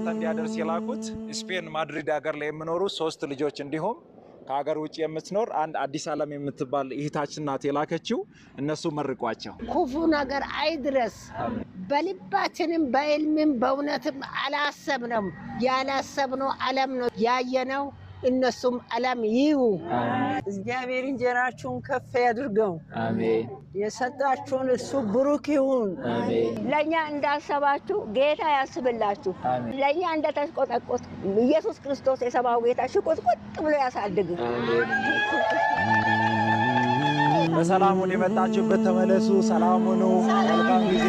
ለእናንተ እንዲያደርስ የላኩት ስፔን ማድሪድ ሀገር ላይ የሚኖሩ 3 ልጆች እንዲሁም ከሀገር ውጭ የምትኖር አንድ አዲስ ዓለም የምትባል እህታችን ናት የላከችው። እነሱ መርቋቸው። ክፉ ነገር አይድረስ በልባችንም በዕልምም በእውነትም አላሰብነው ያላሰብነው ዓለም ነው ያየነው። እነሱም ዓለም ይዩ። እግዚአብሔር እንጀራችሁን ከፍ ያድርገው። አሜን። የሰጣችሁን እሱ ብሩክ ይሁን። አሜን። ለኛ እንዳሰባችሁ ጌታ ያስብላችሁ። ለኛ እንደተቆጠቆጥ ኢየሱስ ክርስቶስ የሰማው ጌታ ሽቁጥቁጥ ብሎ ያሳድግ። በሰላም ወደ መጣችሁበት ተመለሱ። ሰላም ሁኑ። መልካም ጊዜ